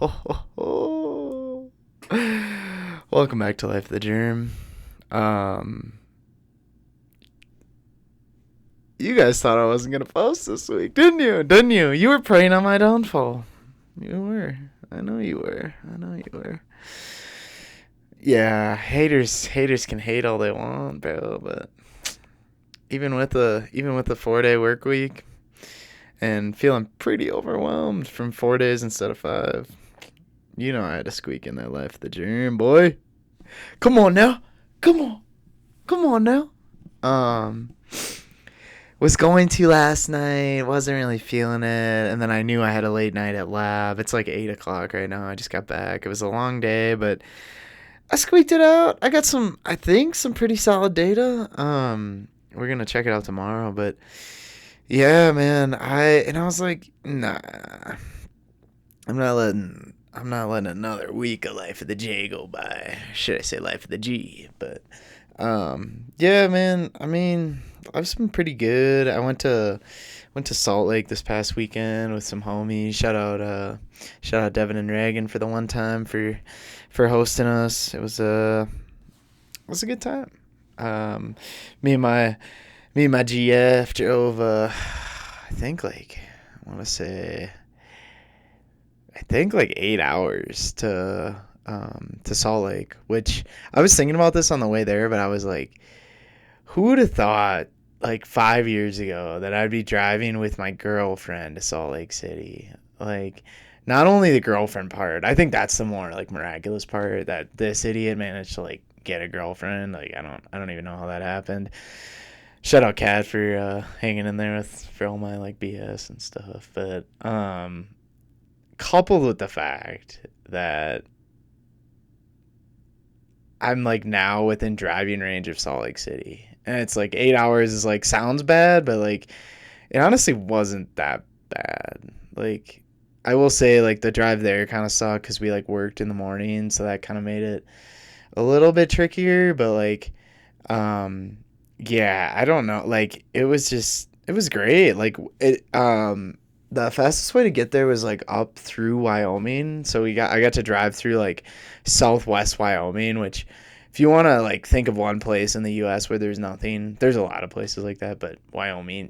Welcome back to Life of the Germ. Um, you guys thought I wasn't gonna post this week, didn't you? Didn't you? You were preying on my downfall. You were. I know you were. I know you were. Yeah, haters can hate all they want, bro. But even with the 4 day work week and feeling pretty overwhelmed from 4 days instead of five, I had to squeak in that Life of the Germ, boy. Come on now. Come on. Come on now. Um, was going to last night. Wasn't really feeling it. And then I knew I had a late night at lab. It's like 8 o'clock right now. I just got back. It was a long day, but I squeaked it out. I got I think, some pretty solid data. We're going to check it out tomorrow. But yeah, man. I was like, nah. I'm not letting another week of Life of the J go by. Should I say Life of the G? But yeah, man. I mean, I've been pretty good. I went to Salt Lake this past weekend with some homies. Shout out Devin and Reagan for the one time for hosting us. It was a good time. Um, me and my GF drove. I think I want to say I think 8 hours to Salt Lake, which I was thinking about this on the way there, but I was like, who would have thought 5 years ago that I'd be driving with my girlfriend to Salt Lake City? Like, not only the girlfriend part, I think that's the more miraculous part, that this idiot managed to get a girlfriend. I don't even know how that happened. Shout out Kat for hanging in there for all my BS and stuff, but coupled with the fact that I'm now within driving range of Salt Lake City. And it's 8 hours is sounds bad, but it honestly wasn't that bad. I will say the drive there kind of sucked because we worked in the morning, so that kind of made it a little bit trickier. But yeah, I don't know. It was great. The fastest way to get there was up through Wyoming. So I got to drive through southwest Wyoming, which if you want to think of one place in the US where there's nothing, there's a lot of places like that, but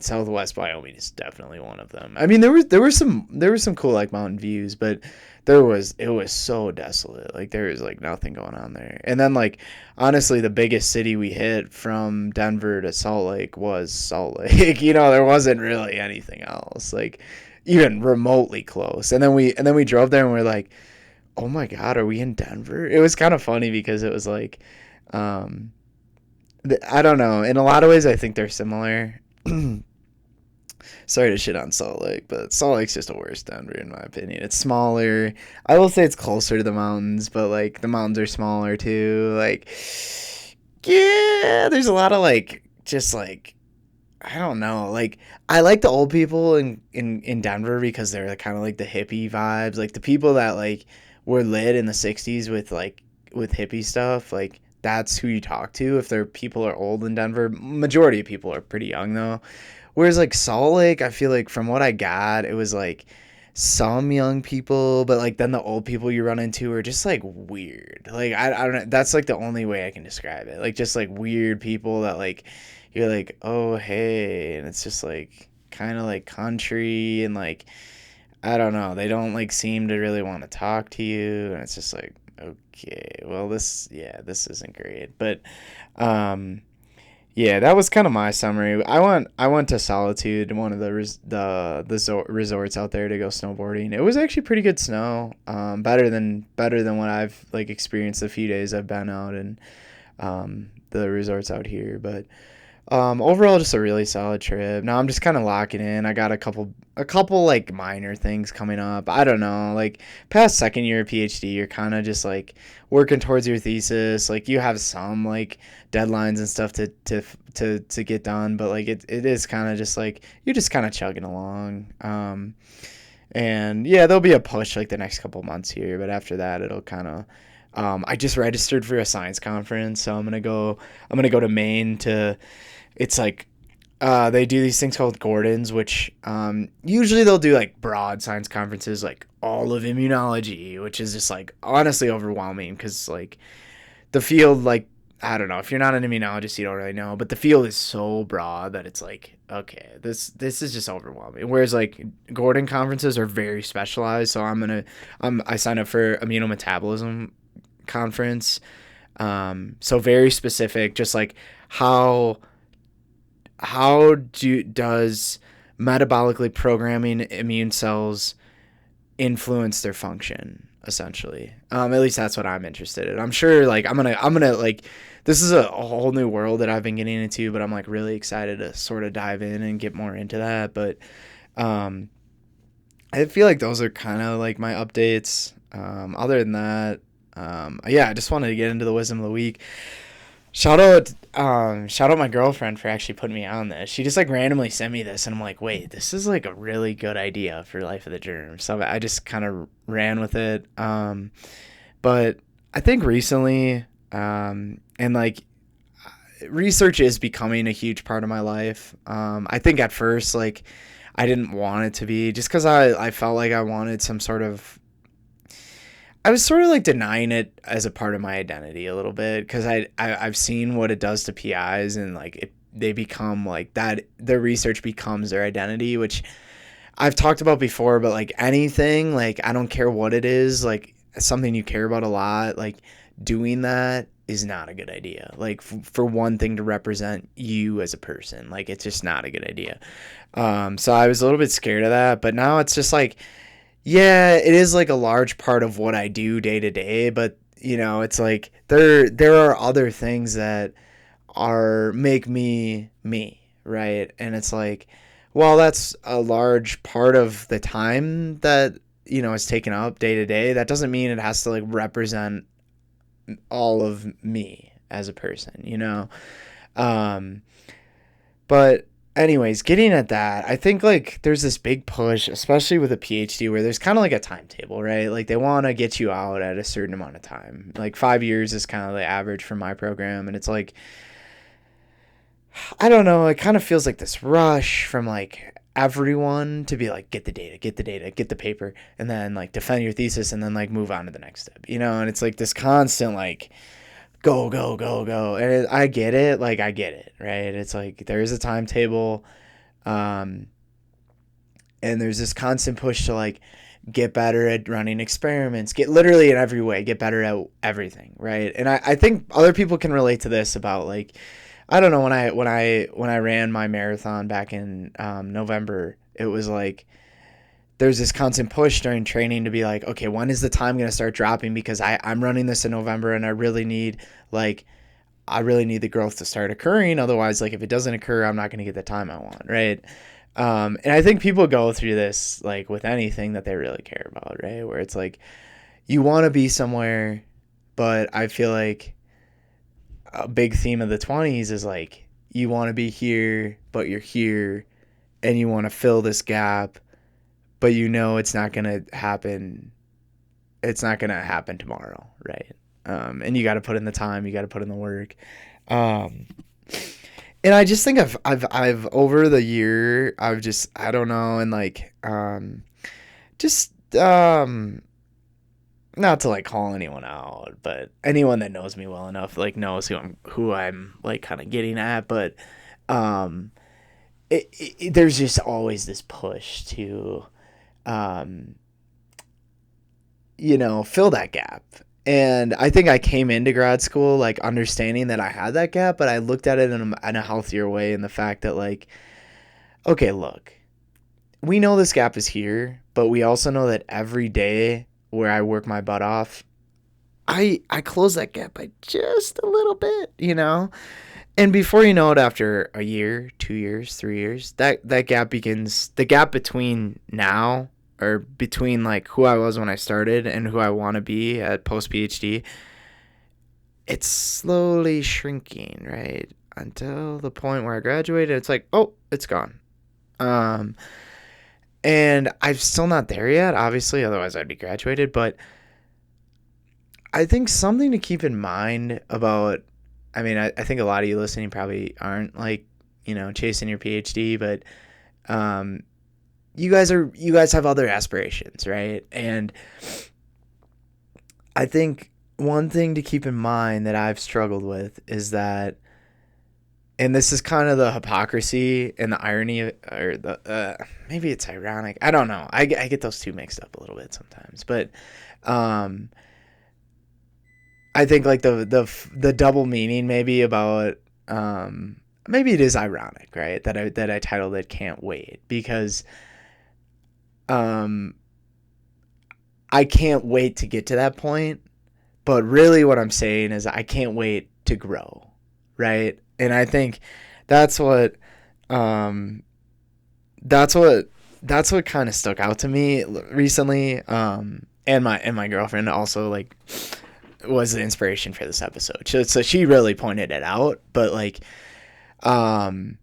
Southwest Wyoming is definitely one of them. I mean, there were some cool mountain views, but it was so desolate. There was nothing going on there. And then honestly, the biggest city we hit from Denver to Salt Lake was Salt Lake. There wasn't really anything else even remotely close. And then we drove there and we're like, oh my God, are we in Denver? It was kind of funny because it was um, I don't know. In a lot of ways, I think they're similar. Sorry to shit on Salt Lake, but Salt Lake's just a worse Denver in my opinion. It's smaller. I will say it's closer to the mountains, but the mountains are smaller too. Yeah, there's a lot of just I don't know. I like the old people in Denver because they're kind of the hippie vibes. The people that were lit in the 60s with hippie stuff. That's who you talk to if people are old in Denver. Majority of people are pretty young though. Whereas Salt Lake, I feel from what I got, it was some young people, but then the old people you run into are just weird. I don't know. That's the only way I can describe it. Just weird people that you're oh hey, and it's just kind of country and I don't know, they don't seem to really want to talk to you, and it's just okay, well this isn't great. But yeah, that was kind of my summary. I went to Solitude, one of the resorts out there, to go snowboarding. It was actually pretty good snow, better than what I've experienced the few days I've been out, and the resorts out here. But overall, just a really solid trip. Now I'm just kind of locking in. I got a couple minor things coming up. I don't know, past second year of PhD, you're kind of just working towards your thesis. You have some deadlines and stuff to get done, but it is kind of just you're just kind of chugging along. And yeah, there'll be a push the next couple months here, but after that, it'll kind of. I just registered for a science conference, so I'm gonna go to Maine to. It's They do these things called Gordons, which usually they'll do like broad science conferences, like all of immunology, which is just like honestly overwhelming because like the field, like, I don't know, if you're not an immunologist, you don't really know, but the field is so broad that it's like, okay, this is just overwhelming. Whereas like Gordon conferences are very specialized, so I signed up for immunometabolism conference. So very specific, just like how does metabolically programming immune cells influence their function, essentially. At least that's what I'm interested in. I'm sure like I'm gonna like, this is a whole new world that I've been getting into, but I'm like really excited to sort of dive in and get more into that. But I feel like those are kind of like my updates. Other than that, yeah, I just wanted to get into the wisdom of the week. Shout out my girlfriend for actually putting me on this. She just like randomly sent me this, and I'm like, wait, this is like a really good idea for Life of the Germ. So I just kind of ran with it. But I think recently, and like research is becoming a huge part of my life. I think at first, like, I didn't want it to be, just because I felt like I wanted some sort of, I was sort of like denying it as a part of my identity a little bit, because I've seen what it does to PIs, and like they become like that. Their research becomes their identity, which I've talked about before. But like anything, like I don't care what it is, like something you care about a lot, like doing that is not a good idea. Like for one thing to represent you as a person, like it's just not a good idea. So I was a little bit scared of that, but now it's just like, yeah, it is like a large part of what I do day to day, but you know, it's like there are other things that are make me me, right? And it's like, well, that's a large part of the time that, you know, is taken up day to day. That doesn't mean it has to like represent all of me as a person, you know? Um, but anyways, getting at that, I think like there's this big push, especially with a PhD, where there's kind of like a timetable, right? Like they want to get you out at a certain amount of time. Like 5 years is kind of the average for my program. And it's like, I don't know, it kind of feels like this rush from like everyone to be like, get the data, get the paper, and then like defend your thesis, and then like move on to the next step, you know? And it's like this constant like go, go, go, go. And I get it. Like, I get it, right? It's like there is a timetable. And there's this constant push to like get better at running experiments, get literally in every way, get better at everything, right? And I think other people can relate to this about like, I don't know, when I ran my marathon back in November, it was like there's this constant push during training to be like, okay, when is the time going to start dropping? Because I'm running this in November, and I really need the growth to start occurring. Otherwise, like if it doesn't occur, I'm not going to get the time I want. Right. And I think people go through this like with anything that they really care about. Right. Where it's like, you want to be somewhere, but I feel like a big theme of the 20s is like, you want to be here, but you're here, and you want to fill this gap, but you know it's not gonna happen. It's not gonna happen tomorrow, right? And you got to put in the time. You got to put in the work. And I just think I've over the year, I've just, I don't know, and like just not to like call anyone out, but anyone that knows me well enough like knows who I'm like kind of getting at. But there's just always this push to you know, fill that gap. And I think I came into grad school like understanding that I had that gap, but I looked at it in a healthier way, in the fact that like, okay, look, we know this gap is here, but we also know that every day where I work my butt off, I close that gap by just a little bit, you know? And before you know it, after a year, 2 years, 3 years, that gap begins, the gap between now, or between like who I was when I started and who I want to be at post PhD, it's slowly shrinking, right? Until the point where I graduated, it's like, oh, it's gone. And I'm still not there yet, obviously, otherwise I'd be graduated. But I think something to keep in mind about, I mean, I think a lot of you listening probably aren't like chasing your PhD, but you guys have other aspirations, right? And I think one thing to keep in mind that I've struggled with is that, and this is kind of the hypocrisy and the irony, or the maybe it's ironic. I don't know. I get those two mixed up a little bit sometimes, but um, I think like the double meaning maybe about maybe it is ironic, right? That I titled it "Can't Wait" because um, I can't wait to get to that point. But really, what I'm saying is I can't wait to grow, right? And I think that's what um, that's what that's what kind of stuck out to me recently. And my girlfriend also like was the inspiration for this episode. So she really pointed it out. But like, um,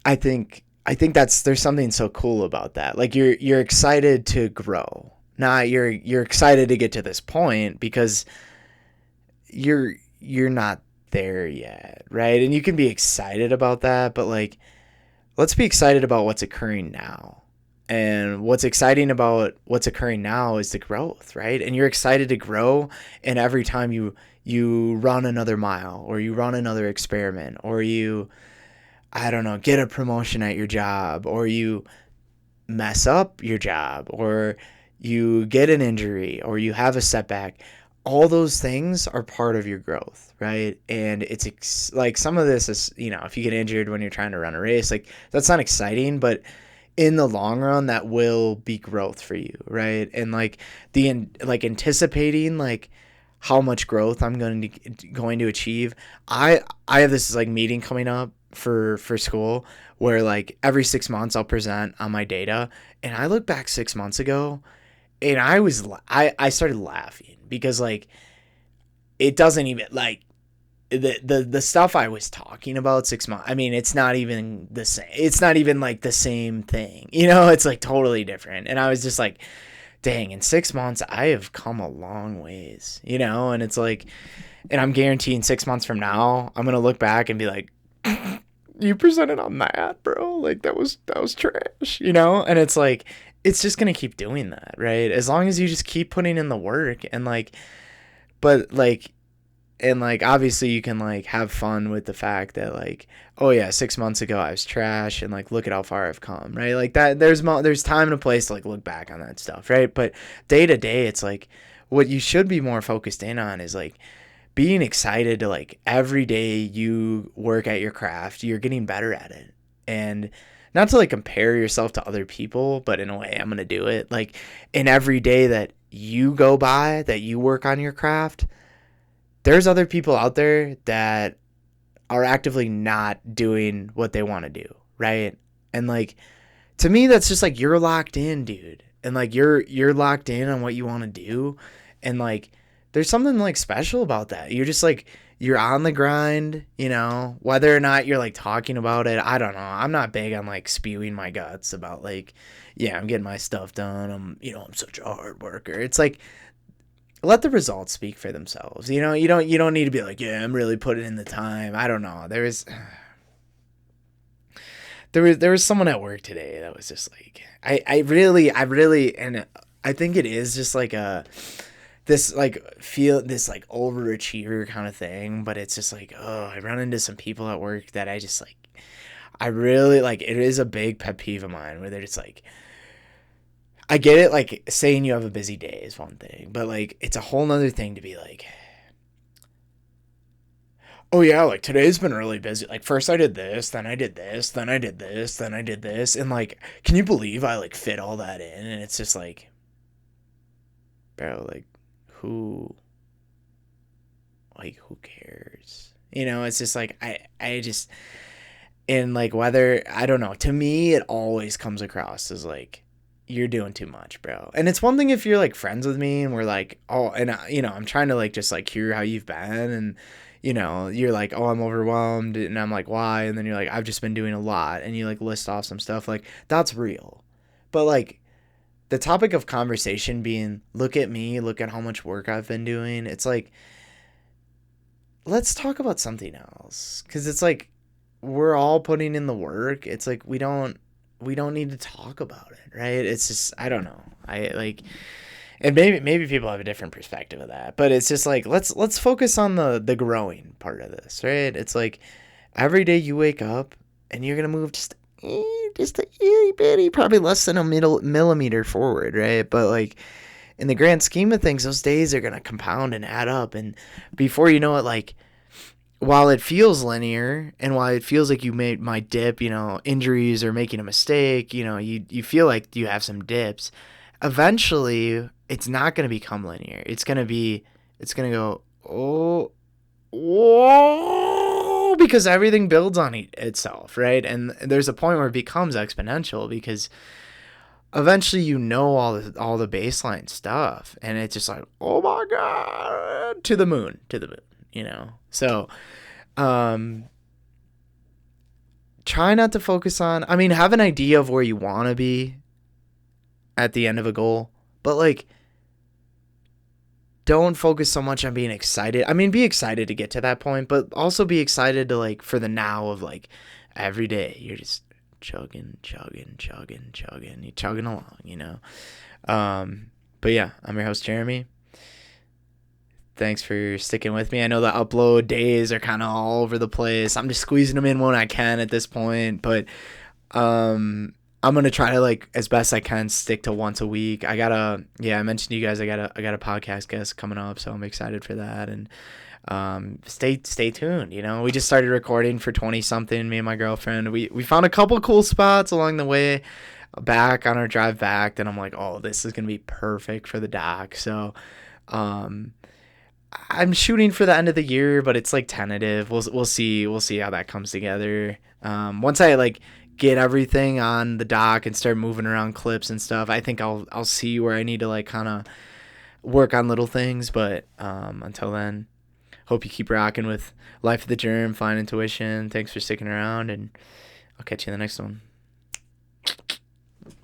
I think there's something so cool about that. Like you're excited to grow. Not you're excited to get to this point because you're not there yet, right? And you can be excited about that, but like let's be excited about what's occurring now. And what's exciting about what's occurring now is the growth, right? And you're excited to grow, and every time you run another mile or you run another experiment or you, I don't know, get a promotion at your job or you mess up your job or you get an injury or you have a setback, all those things are part of your growth, right? And like some of this is, if you get injured when you're trying to run a race, like that's not exciting, but in the long run that will be growth for you, right? And like like anticipating like how much growth I'm going to achieve. I have this like meeting coming up for school where like every 6 months I'll present on my data, and I look back 6 months ago and I started laughing because like it doesn't even like the stuff I was talking about 6 months. I mean, it's not even the same. It's not even like the same thing. It's like totally different. And I was just like, dang, in 6 months I have come a long ways. And it's like, and I'm guaranteeing 6 months from now I'm gonna look back and be like, you presented on that, bro. Like that was trash. And it's like it's just gonna keep doing that, right? As long as you just keep putting in the work and like, but like. And like obviously you can like have fun with the fact that like, oh yeah, 6 months ago I was trash and like look at how far I've come, right? Like that there's time and a place to like look back on that stuff, right? But day to day it's like what you should be more focused in on is like being excited to like every day you work at your craft, you're getting better at it. And not to like compare yourself to other people, but in a way I'm going to do it. Like in every day that you go by, that you work on your craft, there's other people out there that are actively not doing what they want to do, right? And like to me that's just like you're locked in, dude. And like you're locked in on what you want to do, and like there's something like special about that. You're just like you're on the grind, whether or not you're like talking about it. I don't know. I'm not big on like spewing my guts about like, yeah, I'm getting my stuff done. I'm such a hard worker. It's like let the results speak for themselves. You don't need to be like, yeah, I'm really putting in the time. I don't know. There was someone at work today that was just like, I really, and I think it is just like this like feel this like overachiever kind of thing, but it's just like, oh, I run into some people at work that I just like, I really like, it is a big pet peeve of mine where they're just like, I get it, like saying you have a busy day is one thing, but like it's a whole nother thing to be like, oh yeah, like today's been really busy. Like first I did this, then I did this, then I did this, then I did this, and like, can you believe I like fit all that in? And it's just like, bro, like who, who cares? It's just like I just, and like whether I don't know. To me, it always comes across as like, you're doing too much, bro. And it's one thing if you're like friends with me and we're like, oh, and I'm trying to like just like hear how you've been, and you're like, oh, I'm overwhelmed, and I'm like, why? And then you're like, I've just been doing a lot, and you like list off some stuff, like that's real. But like the topic of conversation being, look at me, look at how much work I've been doing, it's like, let's talk about something else, because it's like we're all putting in the work. It's like we don't need to talk about it, right? It's just I don't know. I like and maybe people have a different perspective of that, but it's just like let's focus on the growing part of this, right? It's like every day you wake up and you're gonna move just a itty bitty, probably less than a millimeter forward, right? But like in the grand scheme of things, those days are gonna compound and add up, and before you know it, like while it feels linear and while it feels like you might dip, injuries or making a mistake, you feel like you have some dips. Eventually, it's not going to become linear. It's going to go, oh, whoa, because everything builds on itself, right? And there's a point where it becomes exponential because eventually all the baseline stuff, and it's just like, oh my god, to the moon, So, um, try not to focus on. I mean, have an idea of where you want to be at the end of a goal, but like, don't focus so much on being excited. I mean, be excited to get to that point, but also be excited to like for the now of like every day you're just chugging, you're chugging along. But yeah, I'm your host Jeremy. Thanks for sticking with me. I know the upload days are kind of all over the place. I'm just squeezing them in when I can at this point, but I'm gonna try to like as best I can stick to once a week. I mentioned to you guys I got a podcast guest coming up, so I'm excited for that. And stay tuned. We just started recording for 20 something. Me and my girlfriend. We found a couple cool spots along the way back on our drive back. And I'm like, oh, this is gonna be perfect for the doc. So I'm shooting for the end of the year, but it's like tentative. We'll see how that comes together. Once I like get everything on the dock and start moving around clips and stuff, I think I'll see where I need to like kind of work on little things. But until then, hope you keep rocking with Life of the Germ, Flying Intuition. Thanks for sticking around, and I'll catch you in the next one.